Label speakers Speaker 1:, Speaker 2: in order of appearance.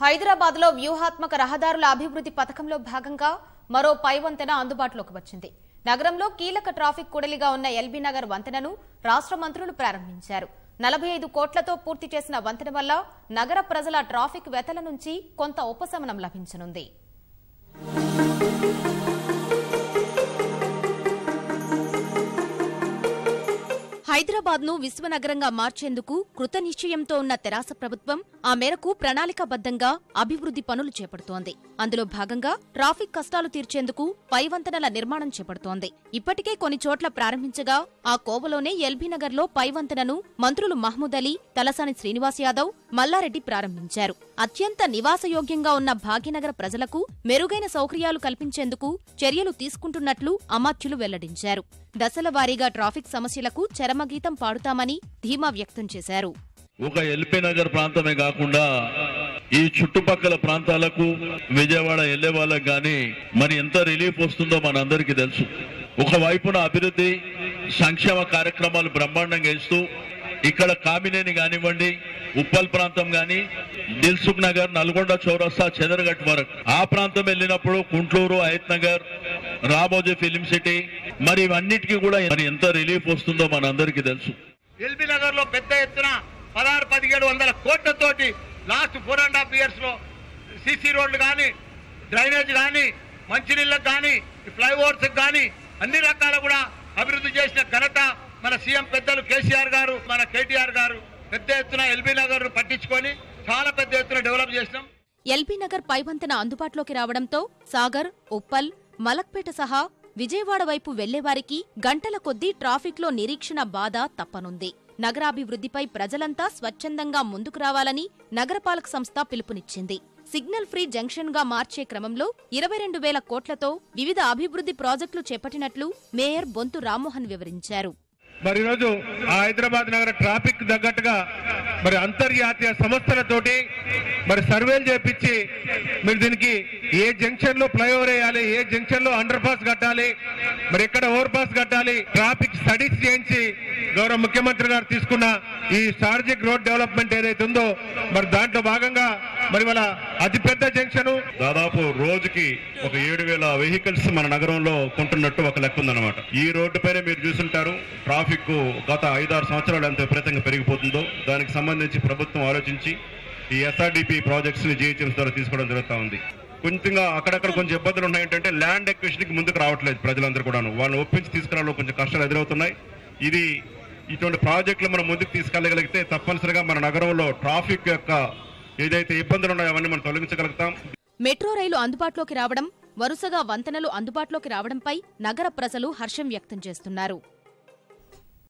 Speaker 1: హైదరాబాద్ లో వ్యూహాత్మక రహదారుల అభివృద్ధి పథకంలో భాగంగా మరో పై వంతెన అందుబాటులోకి వచ్చింది. నగరంలో కీలక ట్రాఫిక్ కూడలిగా ఉన్న ఎల్బీ నగర్ వంతెనను రాష్ట్ర మంత్రులు ప్రారంభించారు. 45 కోట్లతో పూర్తి చేసిన వంతెన వల్ల నగర ప్రజల ట్రాఫిక్ వ్యతల నుంచి కొంత ఉపశమనం లభించనుంది. హైదరాబాద్ ను విశ్వనగరంగా మార్చేందుకు కృతనిశ్చయంతో ఉన్న తెరాస ప్రభుత్వం ఆ మేరకు ప్రణాళికాబద్దంగా అభివృద్ధి పనులు చేపడుతోంది. అందులో భాగంగా ట్రాఫిక్ కష్టాలు తీర్చేందుకు పై వంతెనల నిర్మాణం చేపడుతోంది. ఇప్పటికే కొన్ని చోట్ల ప్రారంభించగా ఆ కోవలోనే ఎల్బీనగర్ లో పై వంతెనను మంత్రులు మహమూద్ అలీ, తలసాని శ్రీనివాస్ యాదవ్, మల్లారెడ్డి ప్రారంభించారు. అత్యంత నివాసయోగ్యంగా ఉన్న భాగ్యనగర ప్రజలకు మెరుగైన సౌకర్యాలు కల్పించేందుకు చర్యలు తీసుకుంటున్నట్లు అమాత్యులు వెల్లడించారు. దశల వారీగా ట్రాఫిక్ సమస్యలకు చరమగీతం పాడుతామని ధీమా వ్యక్తం చేశారు.
Speaker 2: ఒక ఎల్బీ నగర్ ప్రాంతమే కాకుండా ఈ చుట్టుపక్కల ప్రాంతాలకు విజయవాడ వెళ్లే వాళ్ళకి గాని మరి ఎంత రిలీఫ్ వస్తుందో మనందరికీ తెలుసు. ఒకవైపున అభివృద్ధి సంక్షేమ కార్యక్రమాలు బ్రహ్మాండంగా ఇస్తూ ఇక్కడ కామినేని కానివ్వండి, ఉప్పల్ ప్రాంతం గాని, దిల్సుఖ్ నగర్, నల్గొండ చౌరస్తా, చెదరగట్ వరకు ఆ ప్రాంతం వెళ్ళినప్పుడు కుంట్లూరు, హయత్ నగర్, రామోజీ ఫిలిం సిటీ మరి ఇవన్నిటికీ కూడా మరి ఎంత రిలీఫ్ వస్తుందో మనందరికీ తెలుసు.
Speaker 3: ఎల్బీ నగర్ లో పెద్ద ఎత్తున 16-1700 కోట్లతోటి లాస్ట్ 4.5 years లో సిసి రోడ్లు కానీ, డ్రైనేజ్ కానీ, మంచినీళ్ళకు కానీ, ఫ్లైఓవర్స్ కానీ అన్ని రకాల కూడా అభివృద్ధి చేసిన ఘనత మన సీఎం పెద్దలు కేసీఆర్ గారు, మన కేటీఆర్ గారు పెద్ద ఎత్తున ఎల్బీ నగర్ ను పట్టించుకొని చాలా పెద్ద ఎత్తున డెవలప్ చేసినాం.
Speaker 1: ఎల్బీ నగర్ పైవంతెన అందుబాటులోకి రావడంతో సాగర్, ఉప్పల్, మలక్పేట సహా విజయవాడ వైపు వెళ్లేవారికి గంటల కొద్దీ ట్రాఫిక్ లో నిరీక్షణ బాధ తప్పనుంది. నగరాభివృద్ధిపై ప్రజలంతా స్వచ్ఛందంగా ముందుకు రావాలని నగరపాలక సంస్థ పిలుపునిచ్చింది. సిగ్నల్ ఫ్రీ జంక్షన్ గా మార్చే క్రమంలో 22,000 కోట్లతో వివిధ అభివృద్ధి ప్రాజెక్టులు చేపట్టినట్లు మేయర్ బొంతు రామ్మోహన్ వివరించారు.
Speaker 4: మరి ఈరోజు హైదరాబాద్ నగర ట్రాఫిక్ తగ్గట్టుగా మరి అంతర్జాతీయ సంస్థలతోటి మరి సర్వేలు చేపించి మీరు దీనికి ఏ జంక్షన్ లో ఫ్లైఓవర్ వేయాలి, ఏ జంక్షన్ లో అండర్ పాస్ కట్టాలి, మరి ఎక్కడ ఓవర్ పాస్ కట్టాలి, ట్రాఫిక్ స్టడీస్ చేయించి గౌరవ ముఖ్యమంత్రి గారు తీసుకున్న ఈ స్ట్రాటజిక్ రోడ్ డెవలప్మెంట్ ఏదైతే ఉందో మరి దాంట్లో భాగంగా మరి వాళ్ళ అతిపెద్ద జంక్షన్
Speaker 5: దాదాపు రోజుకి ఒక 7,000 వెహికల్స్ మన నగరంలో కొంటున్నట్టు ఒక లెక్క ఉందన్నమాట. ఈ రోడ్డు పైన మీరు చూసుంటారు ట్రాఫిక్ గత 5-6 సంవత్సరాలు ఎంత విపరీతంగా పెరిగిపోతుందో దానికి సంబంధించి ప్రభుత్వం ఆలోచించి ఈ ఎస్ఆర్డిపి ప్రాజెక్ట్స్ ని జీహెచ్ఎంసీ ద్వారా తీసుకోవడం జరుగుతూ ఉంది. కొంచెంగా అక్కడక్కడ కొంచెం ఇబ్బందులు ఉన్నాయంటే ల్యాండ్ ఎక్విజిషన్ కి ముందుకు రావట్లేదు ప్రజలందరూ కూడాను. వాళ్ళని ఒప్పించి తీసుకురావడంలో కొంచెం కష్టాలు ఎదురవుతున్నాయి. ఇటువంటి ప్రాజెక్టులు మనం ముందుకు తీసుకెళ్లగలిగితే తప్పనిసరిగా మన నగరంలో ట్రాఫిక్ యొక్క ఏదైతే ఇబ్బందులు ఉన్నాయో అవన్నీ మనం తొలగించగలుగుతాం.
Speaker 1: మెట్రో రైలు అందుబాటులోకి రావడం, వరుసగా వంతెనలు అందుబాటులోకి రావడంపై నగర ప్రజలు హర్షం వ్యక్తం చేస్తున్నారు.